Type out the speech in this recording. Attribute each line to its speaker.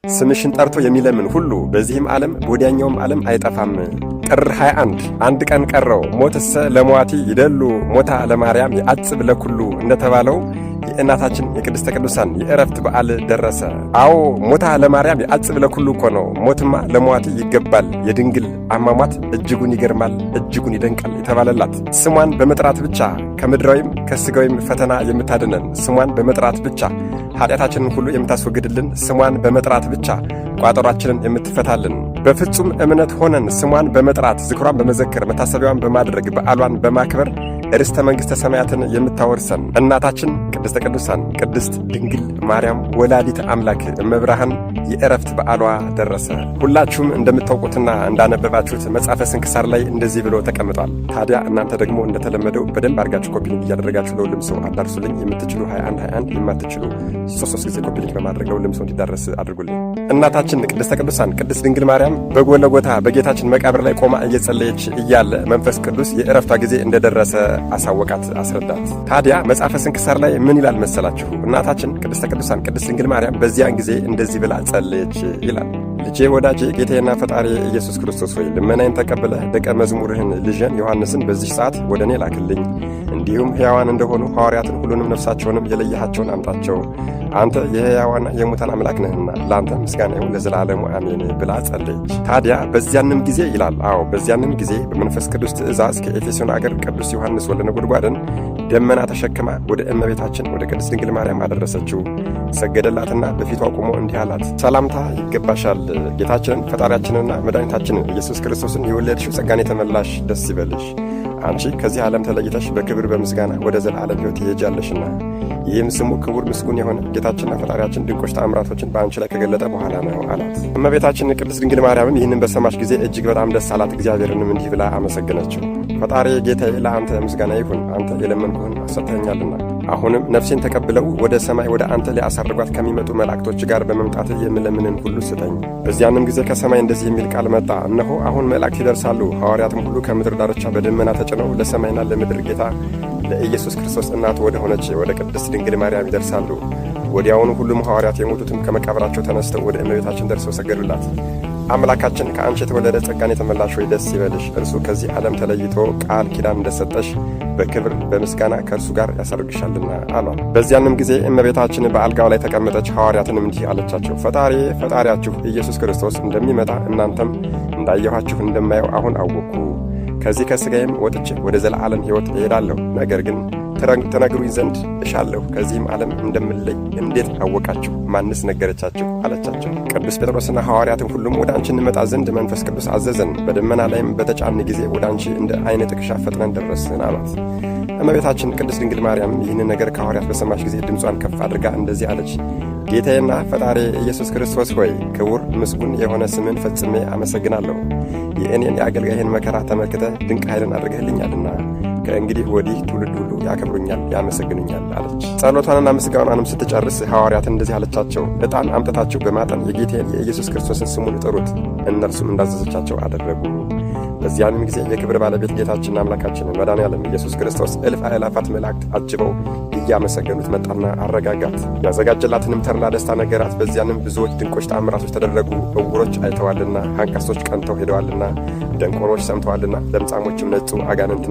Speaker 1: ስምሽን ጠርቶ የሚለምን ሁሉ በዚህም ዓለም በወዲያኛውም ዓለም አይጠፋም። ጥር 21 አንድ ቀን ቀረው ሞትሰ ለመዋቲ ይደሉ ሞታ ለማርያም የአጽብ ለኩሉ እንደተባለው የእናታችን የቅድስተ ቅዱሳን የዕረፍት በዓል ደረሰ። አዎ ሞታ ለማርያም የአጽብ ለኩሉ እኮ ነው። ሞትማ ለመዋቲ ይገባል። የድንግል አሟሟት እጅጉን ይገርማል፣ እጅጉን ይደንቃል የተባለላት ስሟን በመጥራት ብቻ ከምድራዊም ከሥጋዊም ፈተና የምታድነን፣ ስሟን በመጥራት ብቻ ኃጢአታችንን ሁሉ የምታስወግድልን፣ ስሟን በመጥራት ብቻ ቋጠሯችንን የምትፈታልን፣ በፍጹም እምነት ሆነን ስሟን በመጥራት ዝክሯን በመዘከር መታሰቢያዋን በማድረግ በዓሏን በማክበር ርስተ መንግሥተ ሰማያትን የምታወርሰን እናታችን ቅድስተ ቅዱሳን ቅድስት ድንግል ማርያም ወላዲተ አምላክ እመብርሃን የዕረፍት በዓሏ ደረሰ። ሁላችሁም እንደምታውቁትና እንዳነበባችሁት መጽሐፈ ስንክሳር ላይ እንደዚህ ብሎ ተቀምጧል። ታዲያ እናንተ ደግሞ እንደተለመደው በደንብ አድርጋችሁ ኮፒ ሊንክ እያደረጋችሁ ለሁሉም ሰው አዳርሱልኝ። የምትችሉ 21 የማትችሉ 3 ጊዜ ኮፒ ሊንክ በማድረግ ለሁሉም ሰው እንዲዳረስ አድርጉልኝ። እናታችን ቅድስተ ቅዱሳን ቅድስት ድንግል ማርያም በጎልጎታ በጌታችን መቃብር ላይ ቆማ እየጸለየች እያለ መንፈስ ቅዱስ የዕረፍቷ ጊዜ እንደደረሰ አሳወቃት፣ አስረዳት። ታዲያ መጽሐፈ ስንክሳር ላይ ምን ይላል መሰላችሁ? እናታችን ቅድስተ ቅዱሳን ቅድስት ድንግል ማርያም በዚያን ጊዜ እንደዚህ ብላ ጸለየች ይላል። ልጄ ወዳጄ ጌታዬና ፈጣሪ ኢየሱስ ክርስቶስ ሆይ ልመናዬን ተቀብለህ ደቀ መዝሙርህን ልጄን ዮሐንስን በዚህ ሰዓት ወደ እኔ ላክልኝ። እንዲሁም ሕያዋን እንደሆኑ ሐዋርያትን ሁሉንም ነፍሳቸውንም የለየሃቸውን አምጣቸው። አንተ የሕያዋንና የሙታን አምላክ ነህና ለአንተ ምስጋና ይሁን ለዘላለሙ አሜን ብላ ጸለየች። ታዲያ በዚያንም ጊዜ ይላል፣ በዚያንም ጊዜ በመንፈስ ቅዱስ ትእዛዝ ከኤፌሶን አገር ቅዱስ ዮሐንስ ወልደ ነጎድጓድን ደመና ተሸክማ ወደ እመቤታችን ወደ ቅድስት ድንግል ማርያም አደረሰችው። ሰገደላትና በፊቷ ቆሞ እንዲህ አላት፣ ሰላምታ ይገባሻል። ጌታችንን ፈጣሪያችንንና መድኃኒታችንን ኢየሱስ ክርስቶስን የወለድሽው ጸጋን የተመላሽ ደስ ይበልሽ። አንቺ ከዚህ ዓለም ተለይተሽ በክብር በምስጋና ወደ ዘላለም ሕይወት ትሄጃለሽና ይህም ስሙ ክቡር ምስጉን የሆነ ጌታችንና ፈጣሪያችን ድንቆች ተአምራቶችን በአንቺ ላይ ከገለጠ በኋላ ነው አላት። እመቤታችን ቅድስት ድንግል ማርያምም ይህንን በሰማች ጊዜ እጅግ በጣም ደስ አላት። እግዚአብሔርንም እንዲህ ብላ አመሰገነችው። ፈጣሪ ጌታዬ ለአንተ ምስጋና ይሁን፣ አንተ የለመንኩህን ሰጥተኸኛልና። አሁንም ነፍሴን ተቀብለው ወደ ሰማይ ወደ አንተ ሊያሳርጓት ከሚመጡ መላእክቶች ጋር በመምጣት የምለምንን ሁሉ ስጠኝ። በዚያንም ጊዜ ከሰማይ እንደዚህ የሚል ቃል መጣ፣ እነሆ አሁን መላእክት ይደርሳሉ፣ ሐዋርያትም ሁሉ ከምድር ዳርቻ በደመና ተጭነው ለሰማይና ለምድር ጌታ ለኢየሱስ ክርስቶስ እናት ወደ ሆነች ወደ ቅድስት ድንግል ማርያም ይደርሳሉ። ወዲያውኑ ሁሉም ሐዋርያት የሞቱትም ከመቃብራቸው ተነስተው ወደ እመቤታችን ደርሰው ሰገዱላት። አምላካችን ከአንቺ የተወለደ ጸጋን የተመላሽ ሆይ ደስ ይበልሽ፣ እርሱ ከዚህ ዓለም ተለይቶ ቃል ኪዳን እንደሰጠሽ በክብር በምስጋና ከእርሱ ጋር ያሳርግሻልና አሏት። በዚያንም ጊዜ እመቤታችን በአልጋው ላይ ተቀመጠች። ሐዋርያትንም እንዲህ አለቻቸው፣ ፈጣሪያችሁ ኢየሱስ ክርስቶስ እንደሚመጣ እናንተም እንዳየኋችሁ እንደማየው አሁን አወቅኩ። ከዚህ ከሥጋዬም ወጥቼ ወደ ዘላለም ሕይወት እሄዳለሁ። ነገር ግን ተነግሩኝ ዘንድ እሻለሁ፣ ከዚህም ዓለም እንደምለይ እንዴት አወቃችሁ? ማንስ ነገረቻችሁ? አለቻቸው። ቅዱስ ጴጥሮስና ሐዋርያትም ሁሉም ወደ አንቺ እንመጣ ዘንድ መንፈስ ቅዱስ አዘዘን፣ በደመና ላይም በተጫን ጊዜ ወደ አንቺ እንደ ዓይነ ጥቅሻ ፈጥነን ደረስን አሏት። እመቤታችን ቅድስት ድንግል ማርያም ይህንን ነገር ከሐዋርያት በሰማች ጊዜ ድምጿን ከፍ አድርጋ እንደዚህ አለች፣ ጌታዬና ፈጣሪ ኢየሱስ ክርስቶስ ሆይ ክቡር ምስጉን የሆነ ስምን ፈጽሜ አመሰግናለሁ። የእኔን የአገልጋይህን መከራ ተመልክተህ ድንቅ ኃይልን አድርገህልኛልና ከእንግዲህ ወዲህ ትውልድ ሁሉ ያከብሩኛል፣ ያመሰግኑኛል አለች። ጸሎቷንና ምስጋናንም ስትጨርስ ሐዋርያትን እንደዚህ አለቻቸው፣ ዕጣን አምጥታችሁ በማጠን የጌታዬን የኢየሱስ ክርስቶስን ስሙን ጥሩት። እነርሱም እንዳዘዘቻቸው አደረጉ። በዚያንም ጊዜ የክብር ባለቤት ጌታችንና አምላካችንን መድኃኔዓለም ኢየሱስ ክርስቶስ እልፍ አእላፋት መላእክት አጅበው እያመሰገኑት መጣና አረጋጋት። ያዘጋጀላትንም ተድላ ደስታ ነገራት። በዚያንም ብዙዎች ድንቆች ተአምራቶች ተደረጉ። ዕውሮች አይተዋልና፣ አንካሶች ቀንተው ሄደዋልና፣ ደንቆሮች ሰምተዋልና፣ ለምጻሞችም ነጹ፣ አጋንንት